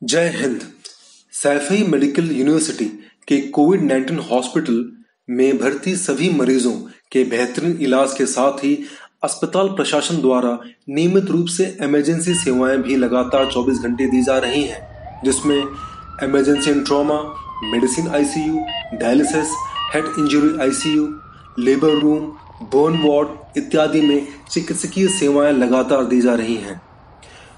जय Hind. Saifai medical university के कोविड-19 hospital में भर्ती सभी मरीजों के बेहतरीन इलाज के साथ ही अस्पताल प्रशासन द्वारा नियमित रूप से इमरजेंसी सेवाएं भी लगातार 24 घंटे दी जा रही हैं, जिसमें emergency and trauma, medicine ICU, dialysis, head injury ICU, labour room, burn ward इत्यादि में चिकित्सकीय सेवाएं लगातार दी जा रही हैं।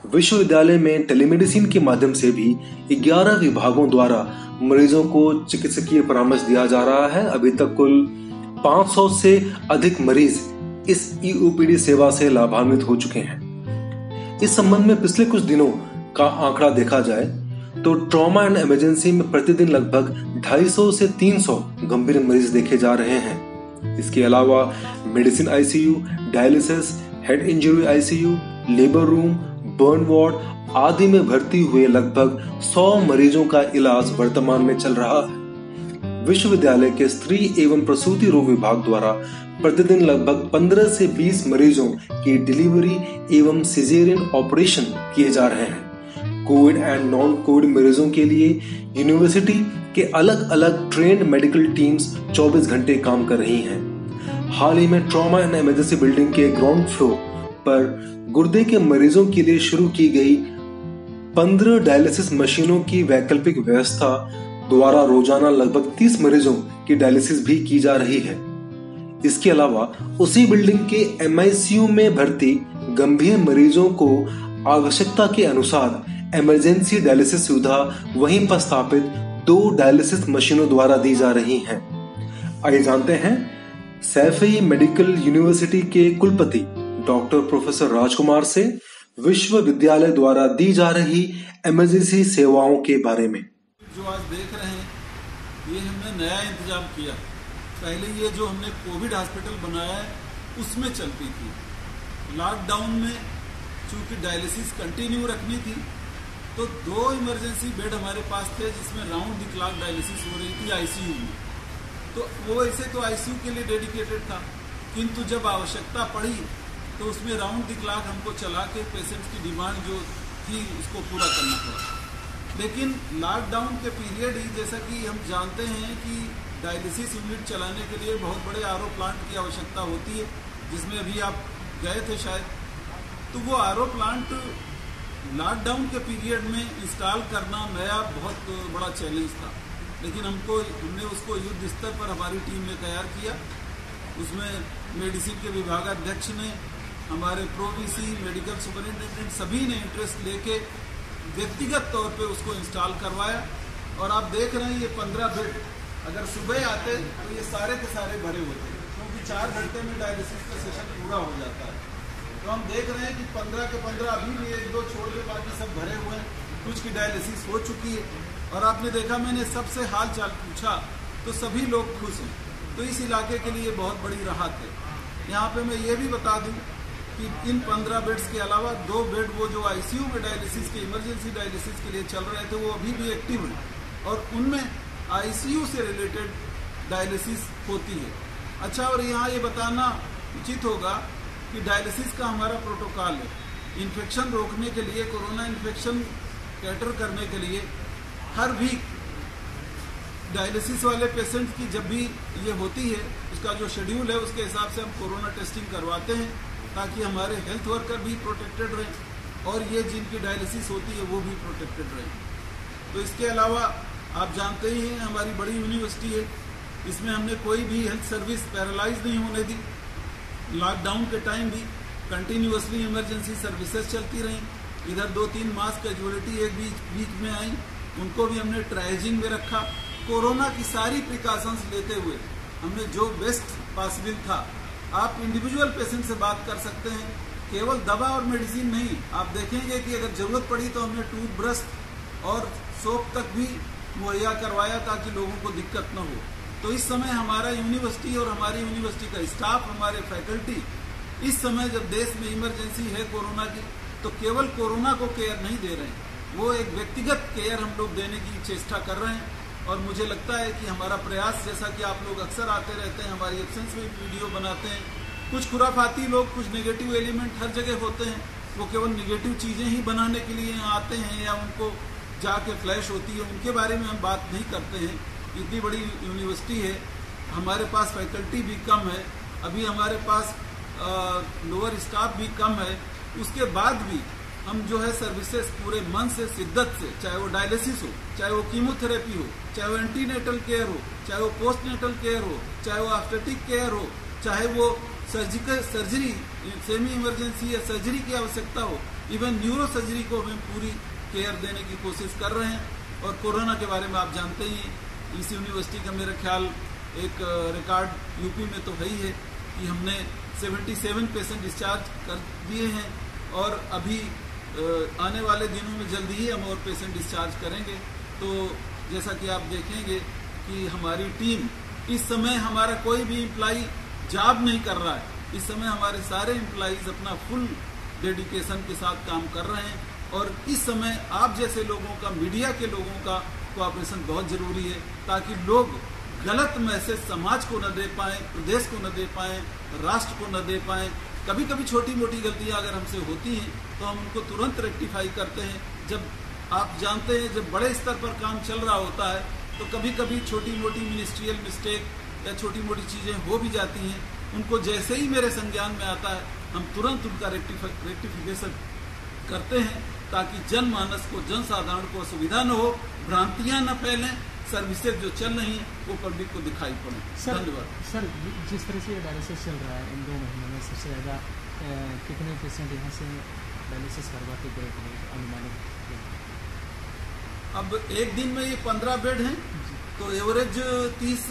विश्वविद्यालय में टेलीमेडिसिन के माध्यम से भी 11 विभागों द्वारा मरीजों को चिकित्सकीय परामर्श दिया जा रहा है। अभी तक कुल 500 से अधिक मरीज इस ईओपीडी सेवा से लाभान्वित हो चुके हैं। इस संबंध में पिछले कुछ दिनों का आंकड़ा देखा जाए तो ट्रॉमा एंड इमरजेंसी में प्रतिदिन लगभग 250 से 300 गंभीर मरीज देखे जा रहे हैं। इसके अलावा medicine ICU, dialysis, head injury ICU, labour room, burn ward आदि में भर्ती हुए लगभग 100 मरीजों का इलाज वर्तमान में चल रहा है। विश्वविद्यालय के स्त्री एवं प्रसूति रोग विभाग द्वारा प्रतिदिन लगभग 15 से 20 मरीजों की डिलीवरी एवं सिजेरियन ऑपरेशन किए जा रहे हैं। कोविड एंड नॉन कोविड मरीजों के लिए यूनिवर्सिटी के अलग अलग ट्रेन्ड मेडिकल टीम्स 24 घंटे काम कर रही हैं। हाल ही में ट्रॉमा एंड इमरजेंसी बिल्डिंग के ग्राउंड फ्लोर पर गुर्दे के मरीजों के लिए शुरू की गई 15 डायलिसिस मशीनों की वैकल्पिक व्यवस्था द्वारा रोजाना लगभग 30 मरीजों की डायलिसिस भी की जा रही है। इसके अलावा उसी बिल्डिंग के एमआईसीयू में भर्ती गंभीर मरीजों को आवश्यकता के अनुसार इमरजेंसी डायलिसिस सुविधा वहीं पर स्थापित 2 डायलिसिस मशीनों द्वारा दी जा रही है। आइए जानते हैं सैफई मेडिकल यूनिवर्सिटी के कुलपति डॉक्टर प्रोफेसर राजकुमार से विश्वविद्यालय द्वारा दी जा रही इमरजेंसी सेवाओं के बारे में। जो आज देख रहे हैं, ये हमने नया इंतजाम किया। पहले ये जो हमने कोविड हॉस्पिटल बनाया है उसमें चलती थी। लॉकडाउन में चूंकि डायलिसिस कंटिन्यू रखनी थी तो 2 इमरजेंसी बेड हमारे पास थे जिसमें राउंड द क्लॉक डायलिसिस हो रही थी आईसीयू में। तो वो ऐसे तो आईसीयू के लिए डेडिकेटेड था, किंतु जब आवश्यकता पड़ी तो उसमें राउंड द क्लॉक हमको चला के पेशेंट्स की डिमांड जो थी उसको पूरा करना पड़ा। लेकिन लॉकडाउन के पीरियड ही, जैसा कि हम जानते हैं कि डायलिसिस यूनिट चलाने के लिए बहुत बड़े आरओ प्लांट की आवश्यकता होती है, जिसमें अभी आप गए थे शायद। तो वो आरओ प्लांट लॉकडाउन के पीरियड में इंस्टॉल करना नया बहुत बड़ा चैलेंज था, लेकिन हमने उसको युद्ध स्तर पर हमारी टीम ने तैयार किया। उसमें मेडिसिन के विभागाध्यक्ष ने, हमारे प्रोवीसी, मेडिकल सुपरिटेंडेंट सभी ने इंटरेस्ट लेके व्यक्तिगत तौर पे उसको इंस्टॉल करवाया। और आप देख रहे हैं ये 15 बेड अगर सुबह आते तो ये सारे के सारे भरे होते हैं, क्योंकि 4 घंटे में डायलिसिस का सेशन पूरा हो जाता है। तो हम देख रहे हैं कि 15 के 15 अभी भी 1-2 छोड़ के बाकी सब भरे हुए हैं। कुछ की डायलिसिस हो चुकी है और आपने देखा, मैंने सबसे हाल चाल पूछा तो सभी लोग खुश हैं। तो इस इलाके के लिए बहुत बड़ी राहत है। यहाँ पे मैं ये भी बता दूं कि इन 15 बेड्स के अलावा 2 बेड वो जो आईसीयू में डायलिसिस के इमरजेंसी डायलिसिस के लिए चल रहे थे वो अभी भी एक्टिव हैं और उनमें आईसीयू से रिलेटेड डायलिसिस होती है। अच्छा, और यहाँ ये बताना उचित होगा कि डायलिसिस का हमारा प्रोटोकॉल है। इन्फेक्शन रोकने के लिए, कोरोना इन्फेक्शन कैटर करने के लिए हर वीक डायलिसिस वाले पेशेंट की जब भी ये होती है, उसका जो शेड्यूल है उसके हिसाब से हम कोरोना टेस्टिंग करवाते हैं ताकि हमारे हेल्थ वर्कर भी प्रोटेक्टेड रहें और ये जिनकी डायलिसिस होती है वो भी प्रोटेक्टेड रहें। तो इसके अलावा आप जानते ही हैं, हमारी बड़ी यूनिवर्सिटी है, इसमें हमने कोई भी हेल्थ सर्विस पैरालाइज नहीं होने दी। लॉकडाउन के टाइम भी कंटिन्यूअसली इमरजेंसी सर्विसेज चलती रहीं। इधर 2-3 मास कैजुअलिटी एक वीक में आई, उनको भी हमने ट्राइजिंग में रखा। कोरोना की सारी प्रिकॉशंस लेते हुए हमने जो बेस्ट पॉसिबल था। आप इंडिविजुअल पेशेंट से बात कर सकते हैं, केवल दवा और मेडिसिन नहीं। आप देखेंगे कि अगर जरूरत पड़ी तो हमने टूथब्रश और सोप तक भी मुहैया करवाया ताकि लोगों को दिक्कत न हो। तो इस समय हमारा यूनिवर्सिटी और हमारी यूनिवर्सिटी का स्टाफ, हमारे फैकल्टी इस समय जब देश में इमरजेंसी है कोरोना की, तो केवल कोरोना को केयर नहीं दे रहे हैं, वो एक व्यक्तिगत केयर हम लोग देने की चेष्टा कर रहे हैं। और मुझे लगता है कि हमारा प्रयास, जैसा कि आप लोग अक्सर आते रहते हैं, हमारी एब्सेंस में वीडियो बनाते हैं, कुछ खुराफाती लोग, कुछ नेगेटिव एलिमेंट हर जगह होते हैं, वो केवल नेगेटिव चीज़ें ही बनाने के लिए आते हैं या उनको जाके फ्लैश होती है, उनके बारे में हम बात नहीं करते हैं। इतनी बड़ी यूनिवर्सिटी है, हमारे पास फैकल्टी भी कम है, अभी हमारे पास लोअर स्टाफ भी कम है, उसके बाद भी हम जो है सर्विसेज पूरे मन से, शिद्दत से, चाहे वो डायलिसिस हो, चाहे वो कीमोथेरेपी हो, चाहे वो एंटीनेटल केयर हो, चाहे वो पोस्टनेटल केयर हो, चाहे वो ऑब्स्टेट्रिक केयर हो, चाहे वो सर्जरी, सेमी इमरजेंसी या सर्जरी की आवश्यकता हो, इवन न्यूरो सर्जरी को हमें पूरी केयर देने की कोशिश कर रहे हैं। और कोरोना के बारे में आप जानते ही, इस यूनिवर्सिटी का मेरा ख्याल एक रिकॉर्ड यूपी में तो है ही है कि हमने 77 पेशेंट डिस्चार्ज कर दिए हैं और अभी आने वाले दिनों में जल्दी ही हम और पेशेंट डिस्चार्ज करेंगे। तो जैसा कि आप देखेंगे कि हमारी टीम इस समय, हमारा कोई भी एम्प्लॉई जॉब नहीं कर रहा है, इस समय हमारे सारे एम्प्लॉइज अपना फुल डेडिकेशन के साथ काम कर रहे हैं। और इस समय आप जैसे लोगों का, मीडिया के लोगों का कोऑपरेशन बहुत जरूरी है, ताकि लोग गलत मैसेज समाज को न दे पाएं, प्रदेश को न दे पाएं, राष्ट्र को न दे पाएं। कभी कभी छोटी मोटी गलतियां अगर हमसे होती हैं तो हम उनको तुरंत रेक्टिफाई करते हैं। जब आप जानते हैं, जब बड़े स्तर पर काम चल रहा होता है तो कभी कभी छोटी मोटी मिनिस्ट्रियल मिस्टेक या छोटी मोटी चीजें हो भी जाती हैं। उनको जैसे ही मेरे संज्ञान में आता है, हम तुरंत उनका रेक्टिफिकेशन करते हैं, ताकि जनमानस को, जनसाधारण को असुविधा न हो, भ्रांतियां न फैलें, सर्विसेज जो चल रही हैं वो पब्लिक को दिखाई पड़े। धन्यवाद। सर, जिस तरह से ये डायलिसिस चल रहा है इन 2 महीनों में, सबसे ज़्यादा कितने पेशेंट यहाँ से डायलिसिस करवाते गए अनुमानित? अब एक दिन में ये 15 बेड हैं, तो एवरेज 30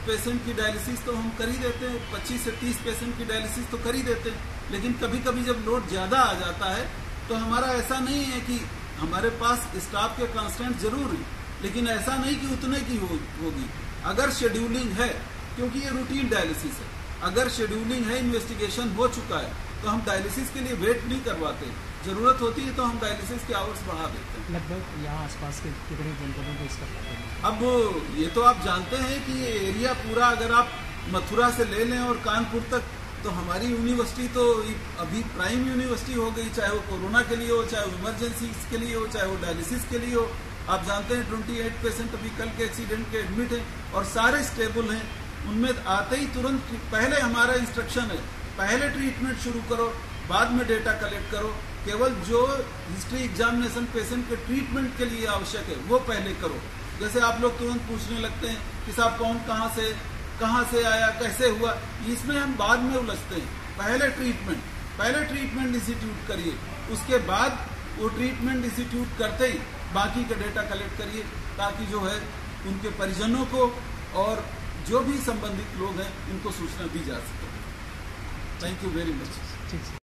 पेशेंट की डायलिसिस तो हम कर ही देते हैं, 25 से 30 पेशेंट की डायलिसिस तो कर ही देते हैं। लेकिन कभी कभी जब लोड ज़्यादा आ जाता है तो हमारा ऐसा नहीं है कि हमारे पास स्टाफ के कांस्टेंट जरूर है, लेकिन ऐसा नहीं कि उतने की होगी। अगर शेड्यूलिंग है, क्योंकि ये रूटीन डायलिसिस है, अगर शेड्यूलिंग है, इन्वेस्टिगेशन हो चुका है, तो हम डायलिसिस के लिए वेट नहीं करवाते। जरूरत होती है तो हम डायलिसिस के आवर्स बढ़ा देते हैं। लगभग यहाँ आसपास के कितने जनपदों को इसका पता है? अब ये तो आप जानते हैं कि ये एरिया पूरा, अगर आप मथुरा से ले लें और कानपुर तक, तो हमारी यूनिवर्सिटी तो अभी प्राइम यूनिवर्सिटी हो गई, चाहे वो कोरोना के लिए हो, चाहे वो इमरजेंसी के लिए हो, चाहे वो डायलिसिस के लिए हो। आप जानते हैं 28 पेशेंट अभी कल के एक्सीडेंट के एडमिट हैं और सारे स्टेबल हैं। उनमें आते ही तुरंत पहले हमारा इंस्ट्रक्शन है, पहले ट्रीटमेंट शुरू करो, बाद में डेटा कलेक्ट करो। केवल जो हिस्ट्री एग्जामिनेशन पेशेंट के ट्रीटमेंट के लिए आवश्यक है वो पहले करो। जैसे आप लोग तुरंत पूछने लगते हैं कि साहब कौन कहाँ से आया, कैसे हुआ, इसमें हम बाद में उलझते हैं। पहले ट्रीटमेंट इंस्टीट्यूट करिए, उसके बाद वो ट्रीटमेंट इंस्टीट्यूट करते ही बाकी का डेटा कलेक्ट करिए, ताकि जो है उनके परिजनों को और जो भी संबंधित लोग हैं उनको सूचना दी जा सके। Thank you very much. ठीक है।